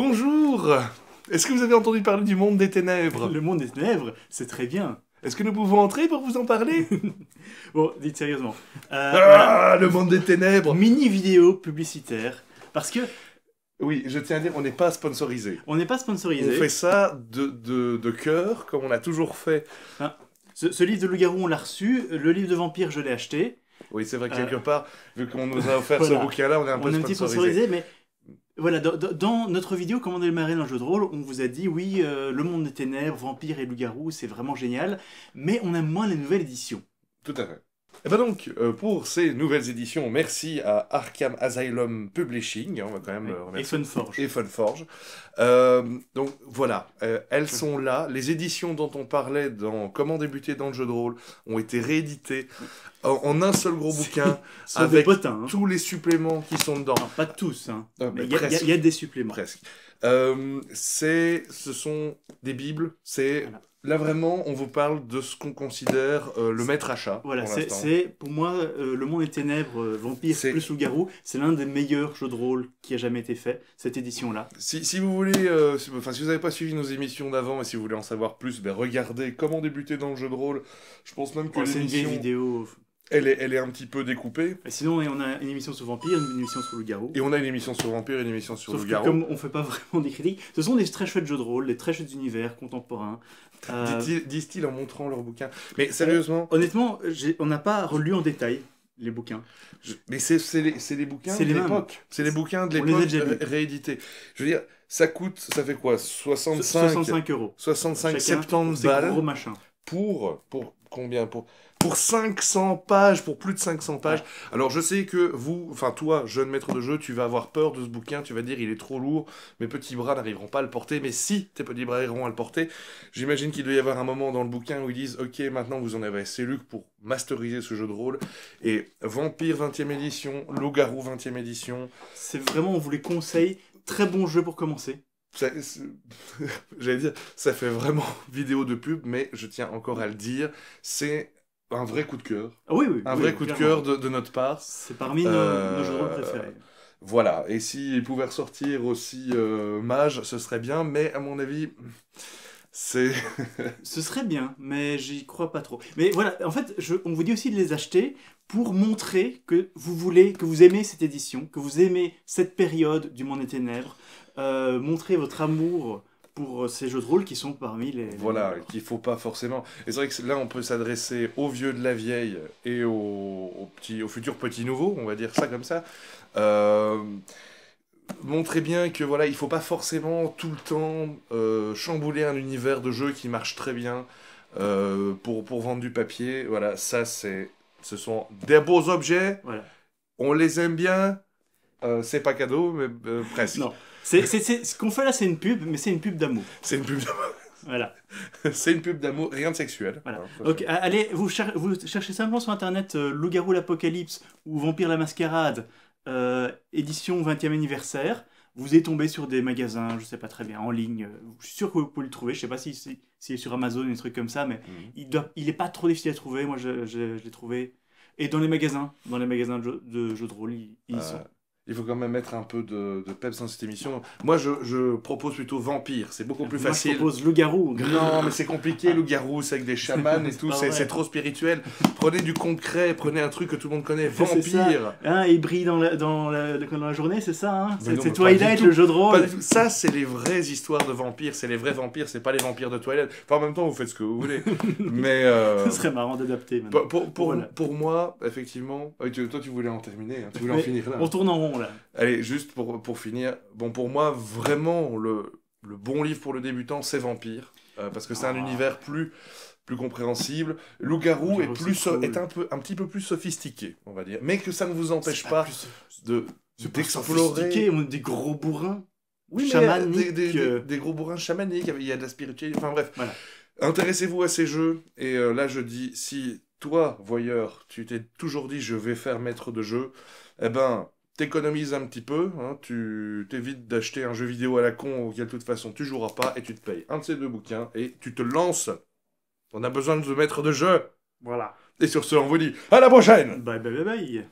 Bonjour! Est-ce que vous avez entendu parler du monde des ténèbres? Le monde des ténèbres, c'est très bien. Est-ce que nous pouvons entrer pour vous en parler? Bon, dites sérieusement. Ah, le monde des ténèbres! Mini vidéo publicitaire. Parce que Oui, je tiens à dire, on n'est pas sponsorisé. on n'est pas On sponsorisé. fait ça de cœur, comme on a toujours fait. Ce livre de loup-garou, on l'a reçu. Le livre de vampire, je l'ai acheté. Oui, c'est vrai que quelque part, vu qu'on nous a offert Voilà. ce bouquin-là, on est un peu On est un petit sponsorisé. sponsorisé, mais voilà, dans notre vidéo Comment démarrer un jeu de rôle, on vous a dit oui, le monde des ténèbres, vampires et loup-garou, c'est vraiment génial, mais on aime moins les nouvelles éditions. Tout à fait. Et ben donc, pour ces nouvelles éditions, merci à Arkham Asylum Publishing, on va quand même Et remercier. Funforge. Et Funforge. Donc voilà, elles sont là. Les éditions dont on parlait dans Comment débuter dans le jeu de rôle ont été rééditées en un seul gros bouquin, Ce sont des avec potins, hein. tous les suppléments qui sont dedans. Alors, pas tous, hein. Mais Mais il presque. y a des suppléments. Presque. Ce sont des bibles. Voilà. Là vraiment, on vous parle de ce qu'on considère le maître achat. Voilà, pour l'instant. c'est pour moi le monde des ténèbres, vampire C'est- plus loup-garou, c'est l'un des meilleurs jeux de rôle qui a jamais été fait, cette édition-là. Si vous voulez, si vous n'avez pas suivi nos émissions d'avant et si vous voulez en savoir plus, ben regardez Comment débuter dans le jeu de rôle. Je pense même que C'est une vieille l'émission, vidéo. elle est un petit peu découpée. Et sinon, on a une émission sur vampire, une émission sur loup-garou. Et on a une émission sur Vampire et une émission sur Sauf que Loup-Garou. comme on fait pas vraiment des critiques, ce sont des très chouettes jeux de rôle, des très chouettes univers contemporains. Disent-ils en montrant leur bouquin. Mais sérieusement, Honnêtement, on n'a pas relu en détail les bouquins. mais c'est les bouquins C'est de les mêmes. l'époque. C'est les bouquins de On les a l'époque déjà lus. réédités. Je veux dire, ça fait quoi? 65, 65 euros. 65, Chacun 70 pour ces balles gros machins. pour combien? Pour 500 pages, pour plus de 500 pages. Ouais. Alors je sais que vous, enfin toi, jeune maître de jeu, tu vas avoir peur de ce bouquin, tu vas dire il est trop lourd, mes petits bras n'arriveront pas à le porter, mais si tes petits bras arriveront à le porter, j'imagine qu'il doit y avoir un moment dans le bouquin où ils disent ok, maintenant vous en avez assez lu pour masteriser ce jeu de rôle, et Vampire 20e édition, Loup-Garou 20e édition, C'est vraiment, on vous les conseille, très bon jeu pour commencer. j'allais dire, ça fait vraiment vidéo de pub, mais je tiens encore à le dire, c'est un vrai coup de cœur. Ah oui, oui. Un oui, vrai coup de clairement. cœur de notre part. C'est parmi nos jeux de rôle préférés. Voilà, et s'il pouvait ressortir aussi Mage, ce serait bien, mais à mon avis, c'est... Ce serait bien, mais j'y crois pas trop. Mais voilà, en fait, on vous dit aussi de les acheter pour montrer que vous aimez cette édition, que vous aimez cette période du Monde des Ténèbres, montrer votre amour pour ces jeux de rôle qui sont parmi les... Voilà, qu'il faut pas forcément... Et c'est vrai que là, on peut s'adresser aux vieux de la vieille et aux futurs petits nouveaux, on va dire ça comme ça. Montrer bien que voilà, il faut pas forcément tout le temps chambouler un univers de jeu qui marche très bien pour vendre du papier. Voilà, ce sont des beaux objets, Voilà. on les aime bien, c'est pas cadeau, mais presque. Non, ce qu'on fait là, c'est une pub, mais c'est une pub d'amour. C'est une pub Voilà. c'est une pub d'amour, rien de sexuel. Voilà. Hein, Donc, allez, vous cherchez simplement sur internet Loup-garou l'Apocalypse ou Vampire la Mascarade, édition 20e anniversaire. Vous êtes tombé sur des magasins, je sais pas très bien, en ligne. Je suis sûr que vous pouvez le trouver. Je sais pas s'il est sur Amazon, des trucs comme ça, mais il est pas trop difficile à trouver. Moi, je l'ai trouvé. Et dans les magasins de jeux de rôle, ils y sont. Il faut quand même mettre un peu de peps dans cette émission. Moi, je propose plutôt Vampire, c'est beaucoup plus Moi, facile. je propose Loup-garou. Non, mais c'est compliqué, Loup-Garou, c'est avec des chamans et tout, pas vrai. c'est trop spirituel. Prenez du concret, prenez un truc que tout le monde connaît, C'est ça. Vampire. Hein, il brille dans la journée, c'est ça, hein? Mais non, C'est mais Twilight, pas du le tout. jeu de Pas rôle. du tout. Ça, c'est les vraies histoires de vampires, c'est les vrais vampires, c'est pas les vampires de Twilight. Enfin, en même temps, vous faites ce que vous voulez. Mais Ce serait marrant d'adapter maintenant. Voilà. pour moi, effectivement, toi tu voulais en terminer, hein, tu voulais en Mais finir là. on tourne en rond là. Allez, juste pour finir, bon, pour moi, vraiment, le bon livre pour le débutant, c'est Vampire, parce que c'est un univers plus compréhensible. Loup-Garou est, Loup-Garou, c'est cool. est un petit peu plus sophistiqué, on va dire. Mais que ça ne vous empêche pas C'est d'explorer... sophistiqué, on est des gros bourrins. Oui, mais chamaniques. des gros bourrins chamaniques, il y a de la spiritualité, enfin bref. Voilà. Intéressez-vous à ces jeux, et là je dis, si toi, voyeur, tu t'es toujours dit je vais faire maître de jeu, eh ben, t'économises un petit peu, hein, tu t'évites d'acheter un jeu vidéo à la con auquel de toute façon tu joueras pas, et tu te payes un de ces deux bouquins, et tu te lances. On a besoin de maître de jeu. Voilà. Et sur ce, on vous dit à la prochaine. Bye bye bye bye.